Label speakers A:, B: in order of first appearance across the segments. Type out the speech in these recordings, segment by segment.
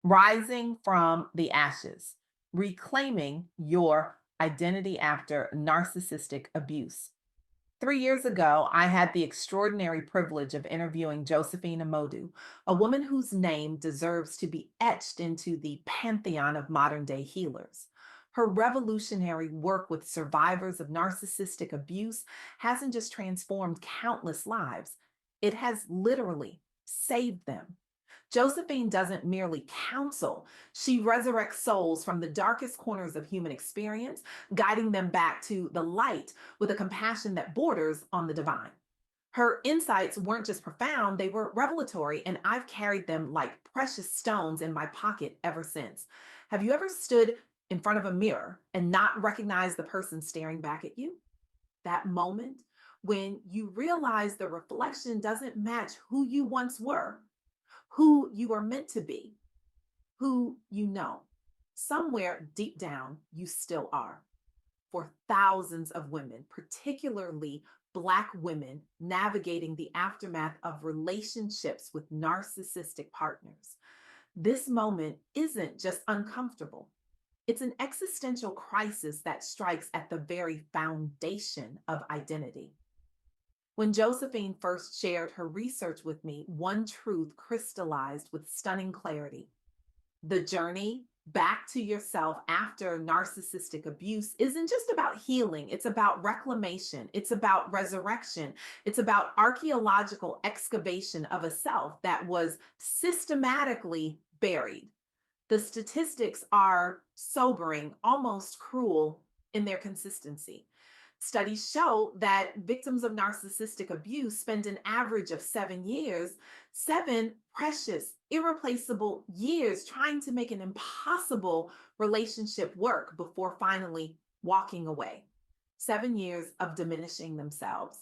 A: Rising from the ashes, reclaiming your identity after narcissistic abuse. 3 years ago, I had the extraordinary privilege of interviewing Josephine Amodu, a woman whose name deserves to be etched into the pantheon of modern day healers. Her revolutionary work with survivors of narcissistic abuse hasn't just transformed countless lives, it has literally saved them. Josephine doesn't merely counsel, she resurrects souls from the darkest corners of human experience, guiding them back to the light with a compassion that borders on the divine. Her insights weren't just profound, they were revelatory, and I've carried them like precious stones in my pocket ever since. Have you ever stood in front of a mirror and not recognized the person staring back at you? That moment when you realize the reflection doesn't match who you once were, who you are meant to be, who you know. Somewhere deep down, you still are. For thousands of women, particularly Black women navigating the aftermath of relationships with narcissistic partners, this moment isn't just uncomfortable. It's an existential crisis that strikes at the very foundation of identity. When Josephine first shared her research with me, one truth crystallized with stunning clarity. The journey back to yourself after narcissistic abuse isn't just about healing, it's about reclamation, it's about resurrection, it's about archaeological excavation of a self that was systematically buried. The statistics are sobering, almost cruel in their consistency. Studies show that victims of narcissistic abuse spend an average of 7 years, 7 precious, irreplaceable years trying to make an impossible relationship work before finally walking away. 7 years of diminishing themselves,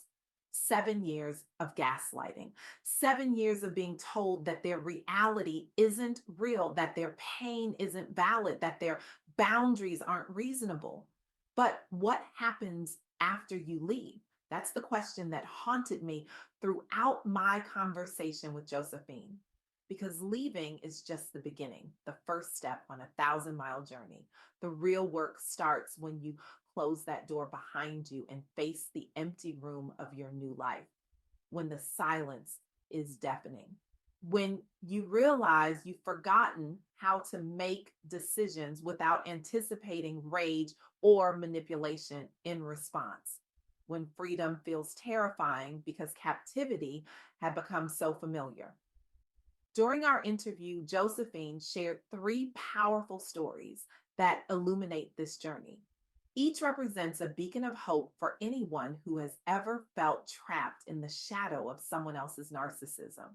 A: 7 years of gaslighting, 7 years of being told that their reality isn't real, that their pain isn't valid, that their boundaries aren't reasonable. But what happens after you leave? That's the question that haunted me throughout my conversation with Josephine. Because leaving is just the beginning, the first step on a 1,000-mile journey. The real work starts when you close that door behind you and face the empty room of your new life, when the silence is deafening, when you realize you've forgotten how to make decisions without anticipating rage or manipulation in response, when freedom feels terrifying because captivity had become so familiar. During our interview, Josephine shared three powerful stories that illuminate this journey. Each represents a beacon of hope for anyone who has ever felt trapped in the shadow of someone else's narcissism.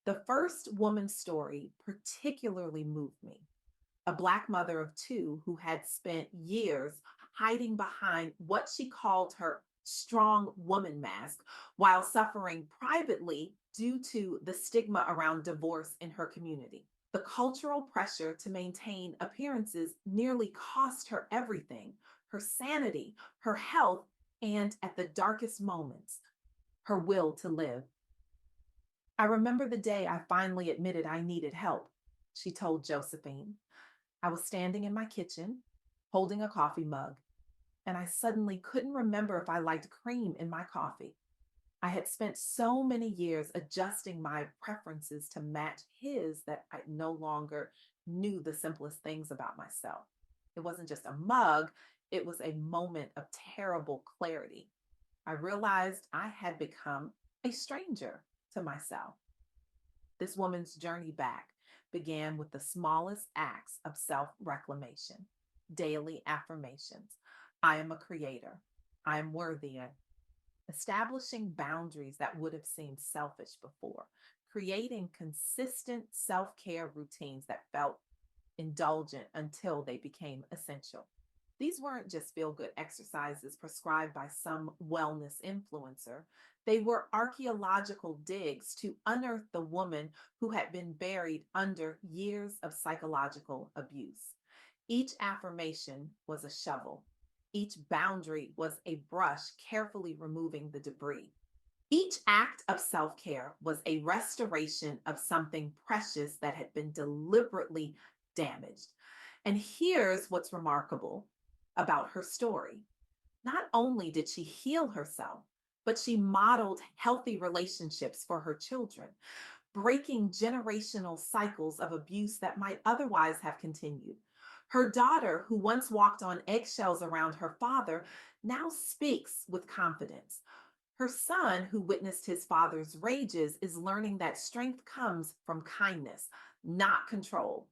A: The first woman's story particularly moved me. A Black mother of two who had spent years hiding behind what she called her strong woman mask while suffering privately due to the stigma around divorce in her community. The cultural pressure to maintain appearances nearly cost her everything, her sanity, her health, and at the darkest moments, her will to live. I remember the day I finally admitted I needed help, she told Josephine. I was standing in my kitchen, holding a coffee mug, and I suddenly couldn't remember if I liked cream in my coffee. I had spent so many years adjusting my preferences to match his that I no longer knew the simplest things about myself. It wasn't just a mug, it was a moment of terrible clarity. I realized I had become a stranger to myself. This woman's journey back began with the smallest acts of self reclamation, daily affirmations. I am a creator. I am worthy. Establishing boundaries that would have seemed selfish before, creating consistent self care routines that felt indulgent until they became essential. These weren't just feel good exercises prescribed by some wellness influencer. They were archaeological digs to unearth the woman who had been buried under years of psychological abuse. Each affirmation was a shovel, each boundary was a brush carefully removing the debris. Each act of self care was a restoration of something precious that had been deliberately damaged. And here's what's remarkable about her story. Not only did she heal herself, but she modeled healthy relationships for her children, breaking generational cycles of abuse that might otherwise have continued. Her daughter, who once walked on eggshells around her father, now speaks with confidence. Her son, who witnessed his father's rages, is learning that strength comes from kindness, not control.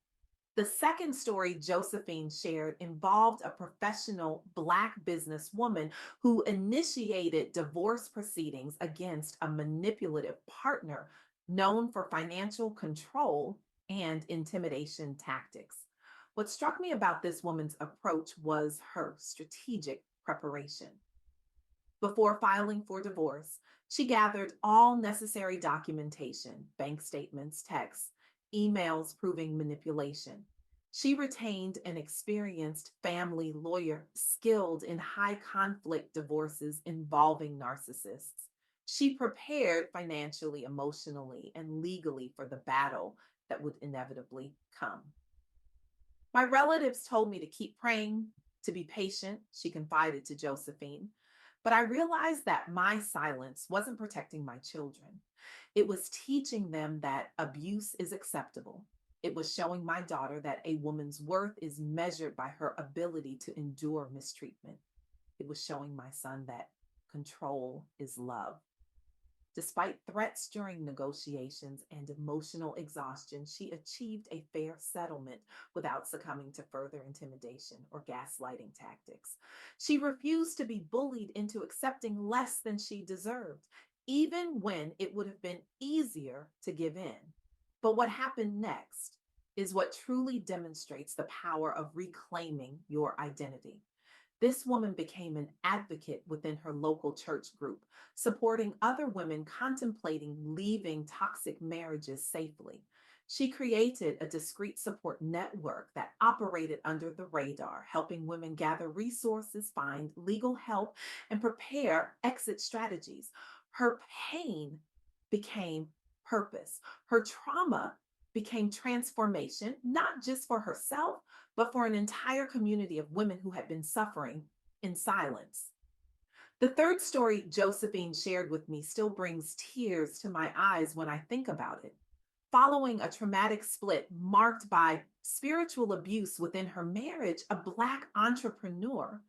A: The second story Josephine shared involved a professional Black businesswoman who initiated divorce proceedings against a manipulative partner known for financial control and intimidation tactics. What struck me about this woman's approach was her strategic preparation. Before filing for divorce, she gathered all necessary documentation, bank statements, texts, emails proving manipulation. She retained an experienced family lawyer skilled in high conflict divorces involving narcissists. She prepared financially, emotionally, and legally for the battle that would inevitably come. My relatives told me to keep praying, to be patient, she confided to Josephine. But I realized that my silence wasn't protecting my children. It was teaching them that abuse is acceptable. It was showing my daughter that a woman's worth is measured by her ability to endure mistreatment. It was showing my son that control is love. Despite threats during negotiations and emotional exhaustion, she achieved a fair settlement without succumbing to further intimidation or gaslighting tactics. She refused to be bullied into accepting less than she deserved, even when it would have been easier to give in. But what happened next is what truly demonstrates the power of reclaiming your identity. This woman became an advocate within her local church group, supporting other women contemplating leaving toxic marriages safely. She created a discreet support network that operated under the radar, helping women gather resources, find legal help, and prepare exit strategies. Her pain became purpose. Her trauma became transformation, not just for herself, but for an entire community of women who had been suffering in silence. The third story Josephine shared with me still brings tears to my eyes when I think about it. Following a traumatic split marked by spiritual abuse within her marriage, a Black entrepreneur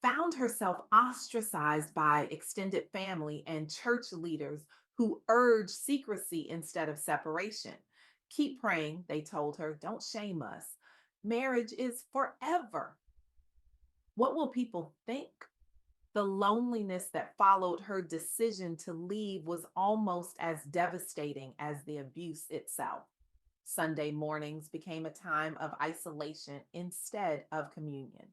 A: found herself ostracized by extended family and church leaders who urged secrecy instead of separation. Keep praying, they told her, don't shame us. Marriage is forever. What will people think? The loneliness that followed her decision to leave was almost as devastating as the abuse itself. Sunday mornings became a time of isolation instead of communion.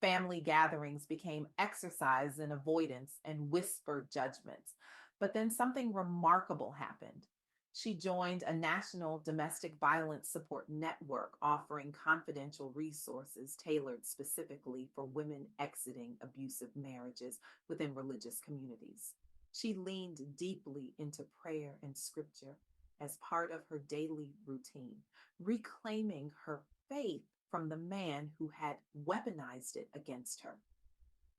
A: Family gatherings became exercise in avoidance and whispered judgments. But then something remarkable happened. She joined a national domestic violence support network offering confidential resources tailored specifically for women exiting abusive marriages within religious communities. She leaned deeply into prayer and scripture as part of her daily routine, reclaiming her faith from the man who had weaponized it against her.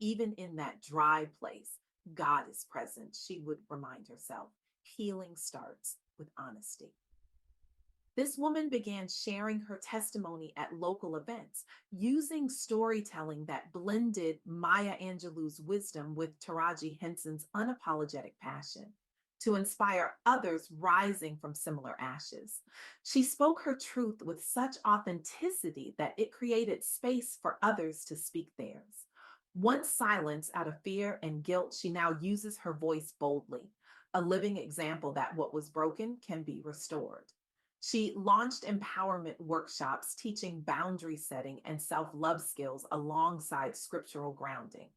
A: Even in that dry place, God is present, she would remind herself. Healing starts with honesty. This woman began sharing her testimony at local events, using storytelling that blended Maya Angelou's wisdom with Taraji Henson's unapologetic passion to inspire others rising from similar ashes. She spoke her truth with such authenticity that it created space for others to speak theirs. Once silenced out of fear and guilt, she now uses her voice boldly, a living example that what was broken can be restored. She launched empowerment workshops teaching boundary setting and self love skills alongside scriptural grounding.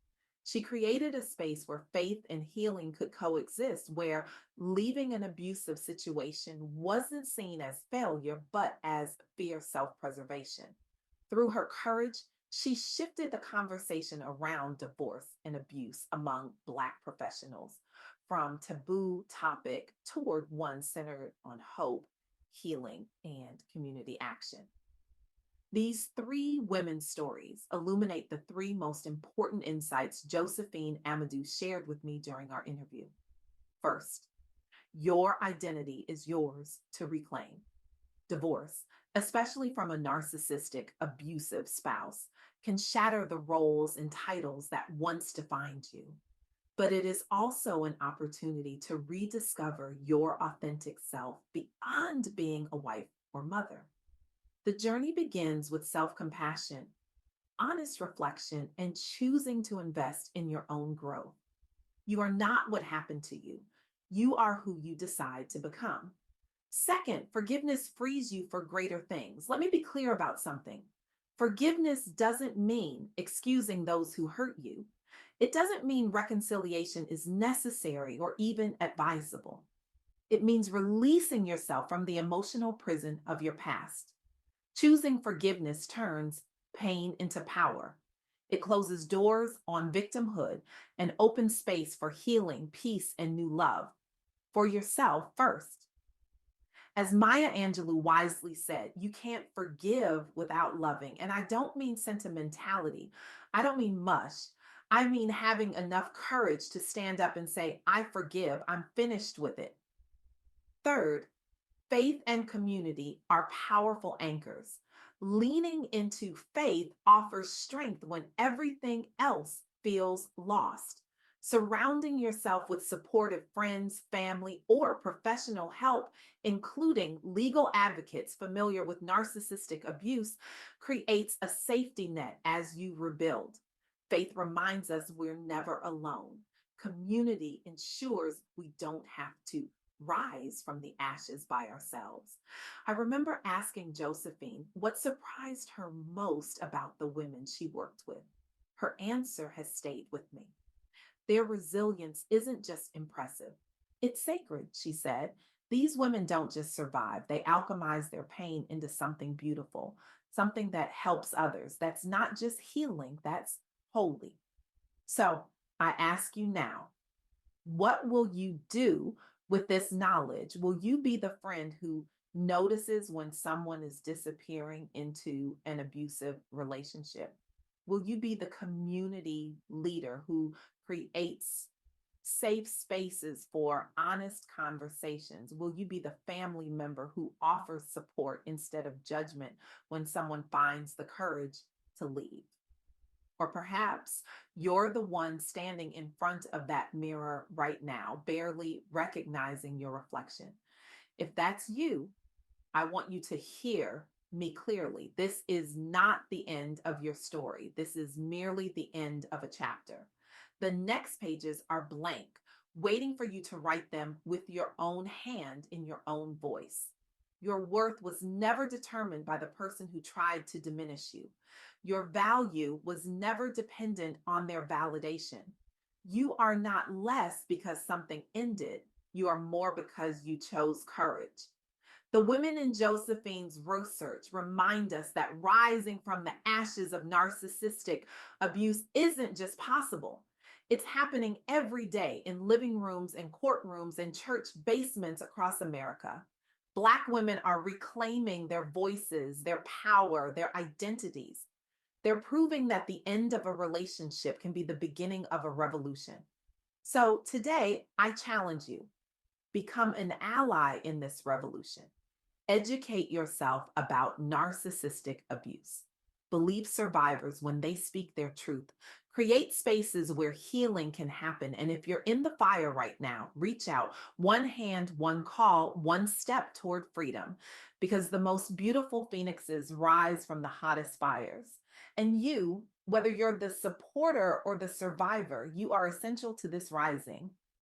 A: She created a space where faith and healing could coexist, where leaving an abusive situation wasn't seen as failure, but as fierce self preservation. Through her courage, she shifted the conversation around divorce and abuse among Black professionals, from taboo topic toward one centered on hope, healing, and community action. These three women's stories illuminate the three most important insights Josephine Amodu shared with me during our interview. First, your identity is yours to reclaim. Divorce, especially from a narcissistic, abusive spouse, can shatter the roles and titles that once defined you. But it is also an opportunity to rediscover your authentic self beyond being a wife or mother. The journey begins with self compassion, honest reflection, and choosing to invest in your own growth. You are not what happened to you, you are who you decide to become. Second, forgiveness frees you for greater things. Let me be clear about something. Forgiveness doesn't mean excusing those who hurt you. It doesn't mean reconciliation is necessary or even advisable. It means releasing yourself from the emotional prison of your past. Choosing forgiveness turns pain into power. It closes doors on victimhood and opens space for healing, peace, and new love for yourself first. As Maya Angelou wisely said, you can't forgive without loving. And I don't mean sentimentality, I don't mean mush. I mean having enough courage to stand up and say, I forgive, I'm finished with it. Third, faith and community are powerful anchors. Leaning into faith offers strength when everything else feels lost. Surrounding yourself with supportive friends, family, or professional help, including legal advocates familiar with narcissistic abuse, creates a safety net as you rebuild. Faith reminds us we're never alone. Community ensures we don't have to rise from the ashes by ourselves. I remember asking Josephine what surprised her most about the women she worked with. Her answer has stayed with me. Their resilience isn't just impressive, it's sacred, she said. These women don't just survive, they alchemize their pain into something beautiful, something that helps others. That's not just healing, that's holy. So I ask you now, what will you do with this knowledge? Will you be the friend who notices when someone is disappearing into an abusive relationship? Will you be the community leader who creates safe spaces for honest conversations? Will you be the family member who offers support instead of judgment when someone finds the courage to leave? Or perhaps you're the one standing in front of that mirror right now, barely recognizing your reflection. If that's you, I want you to hear me clearly. This is not the end of your story. This is merely the end of a chapter. The next pages are blank, waiting for you to write them with your own hand in your own voice. Your worth was never determined by the person who tried to diminish you. Your value was never dependent on their validation. You are not less because something ended. You are more because you chose courage. The women in Josephine's research remind us that rising from the ashes of narcissistic abuse isn't just possible. It's happening every day in living rooms and courtrooms and church basements across America. Black women are reclaiming their voices, their power, their identities. They're proving that the end of a relationship can be the beginning of a revolution. So today, I challenge you, become an ally in this revolution. Educate yourself about narcissistic abuse. Believe survivors when they speak their truth. Create spaces where healing can happen. And if you're in the fire right now, reach out. One hand, one call, one step toward freedom. Because the most beautiful phoenixes rise from the hottest fires. And you, whether you're the supporter or the survivor, you are essential to this rising.